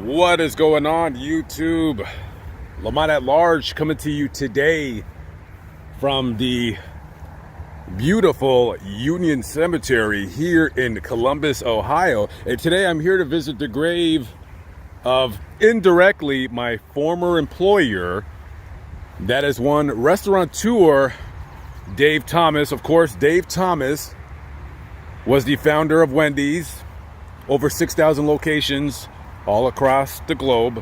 What is going on, YouTube? Lamont at Large coming to you today from the beautiful Union Cemetery here in Columbus, Ohio. And today I'm here to visit the grave of, indirectly, my former employer. That is one restaurateur, Dave Thomas. Of course, Dave Thomas was the founder of Wendys, over 6,000 locations all across the globe.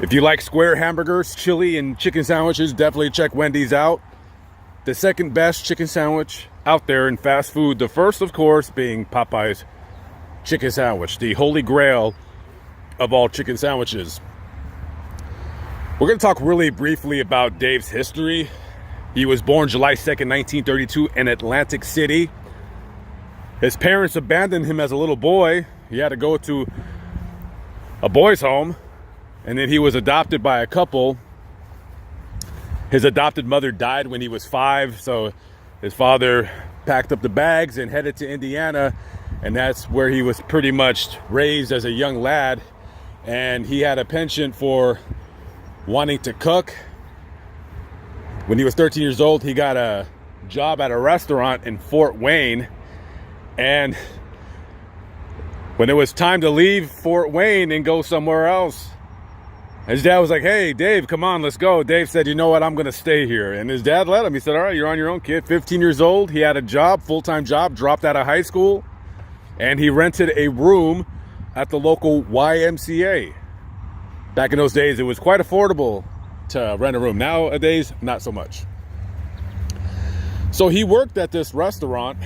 If you like square hamburgers, chili, and chicken sandwiches, definitely check Wendys out. The second best chicken sandwich out there in fast food. The first, of course, being Popeye's chicken sandwich, the holy grail of all chicken sandwiches. We're going to talk really briefly about Dave's history. He was born July 2nd, 1932 in Atlantic City. His parents abandoned him as a little boy. He had to go to a boys' home, and then he was adopted by a couple. His adopted mother died when he was 5, so his father packed up the bags and headed to Indiana, and that's where he was pretty much raised as a young lad. And he had a penchant for wanting to cook. When he was 13 years old, he got a job at a restaurant in Fort Wayne. And when it was time to leave Fort Wayne and go somewhere else, his dad was like, "Hey, Dave, come on, let's go." Dave said, "You know what? I'm going to stay here." And his dad let him. He said, "All right, you're on your own, kid." 15 years old. He had a job, full-time job, dropped out of high school. And he rented a room at the local YMCA. Back in those days, it was quite affordable to rent a room. Nowadays, not so much. So he worked at this restaurant.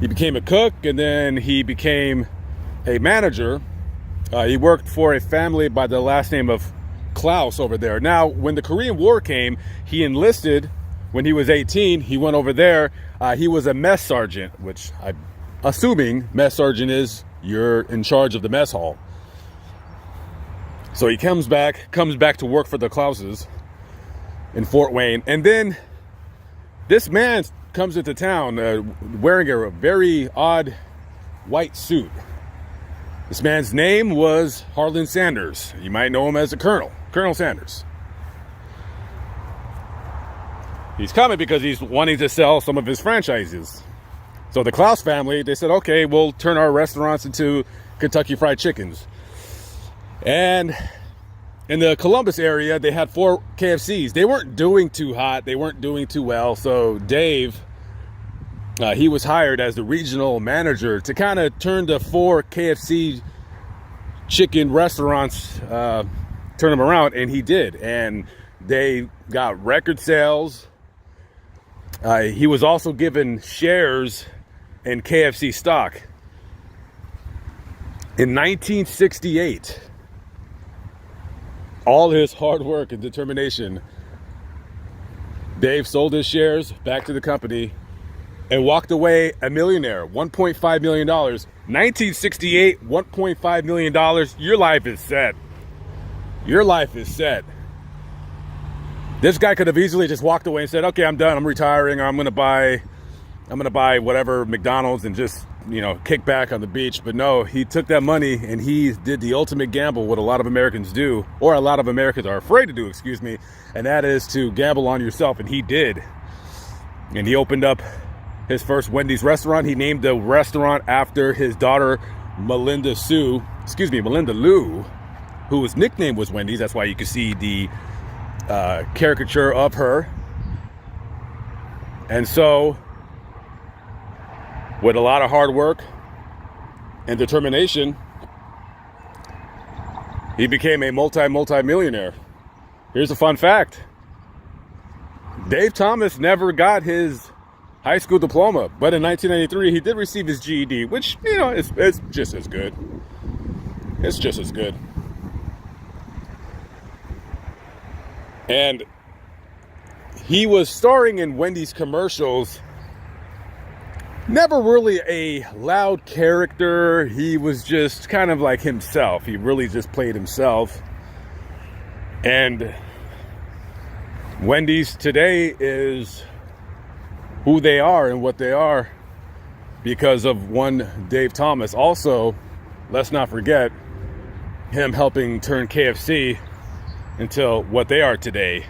He became a cook, and then he became a manager. He worked for a family by the last name of Klaus over there. Now, when the Korean War came, he enlisted when he was 18. He went over there. He was a mess sergeant, which I'm assuming mess sergeant is you're in charge of the mess hall. So he comes back to work for the Klauses in Fort Wayne. And then this man comes into town wearing a very odd white suit. This man's name was Harlan Sanders. You might know him as a Colonel Sanders. He's coming because he's wanting to sell some of his franchises. So the Klaus family, they said, "Okay, we'll turn our restaurants into Kentucky Fried Chickens." And in the Columbus area, they had 4 KFCs. They weren't doing too hot. They weren't doing too well. So Dave, he was hired as the regional manager to kind of turn the 4 KFC chicken restaurants, turn them around. And he did. And they got record sales. He was also given shares in KFC stock. In 1968, all his hard work and determination, Dave sold his shares back to the company and walked away a millionaire. $1.5 million. 1968, $1.5 million. Your life is set. Your life is set. This guy could have easily just walked away and said, "Okay, I'm done. I'm retiring. I'm gonna buy whatever McDonald's and just, kick back on the beach." But no, he took that money and he did the ultimate gamble, what a lot of Americans do, or a lot of Americans are afraid to do, and that is to gamble on yourself. And he did. And he opened up his first Wendy's restaurant. He named the restaurant after his daughter, Melinda Lou, whose nickname was Wendy's. That's why you can see the caricature of her. And so, with a lot of hard work and determination, he became a multi-millionaire. Here's a fun fact. Dave Thomas never got his high school diploma, but in 1993, he did receive his GED, which, it's just as good. It's just as good. And he was starring in Wendy's commercials. Never really a loud character. He was just kind of like himself. He really just played himself. And Wendy's today is who they are and what they are because of one Dave Thomas. Also, let's not forget him helping turn KFC into what they are today.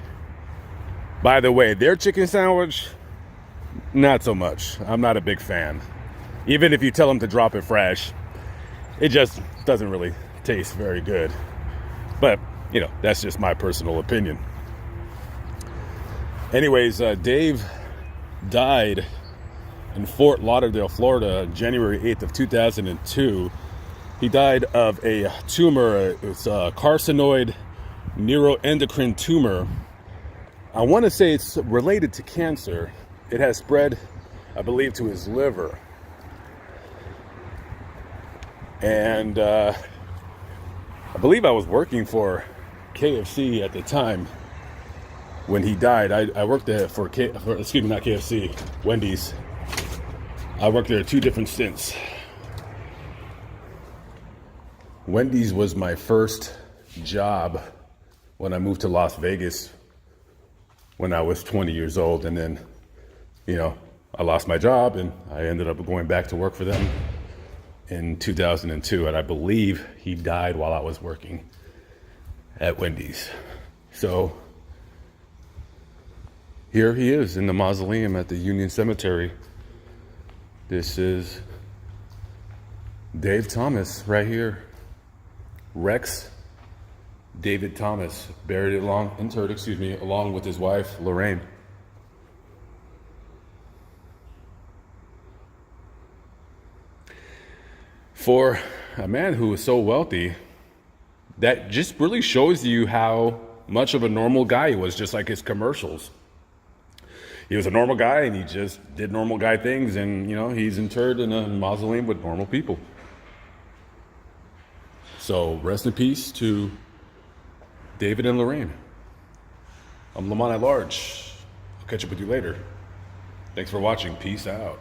By the way, their chicken sandwich, not so much. I'm not a big fan. Even if you tell them to drop it fresh, it just doesn't really taste very good. But, you know, that's just my personal opinion. Anyways, Dave died in Fort Lauderdale, Florida, January 8th of 2002. He died of a tumor. It's a carcinoid neuroendocrine tumor. I want to say it's related to cancer. It has spread, I believe, to his liver. And I believe I was working for KFC at the time when he died. I worked there for excuse me, not KFC, Wendys. I worked there 2 different stints. Wendys was my first job when I moved to Las Vegas when I was 20 years old. And then, you know, I lost my job and I ended up going back to work for them in 2002. And I believe he died while I was working at Wendys. So here he is in the mausoleum at the Union Cemetery. This is Dave Thomas right here. Rex David Thomas, interred along with his wife, Lorraine. For a man who was so wealthy, that just really shows you how much of a normal guy he was, just like his commercials. He was a normal guy and he just did normal guy things, and, you know, he's interred in a mausoleum with normal people. So rest in peace to David and Lorraine. I'm Lamont at Large. I'll catch up with you later. Thanks for watching. Peace out.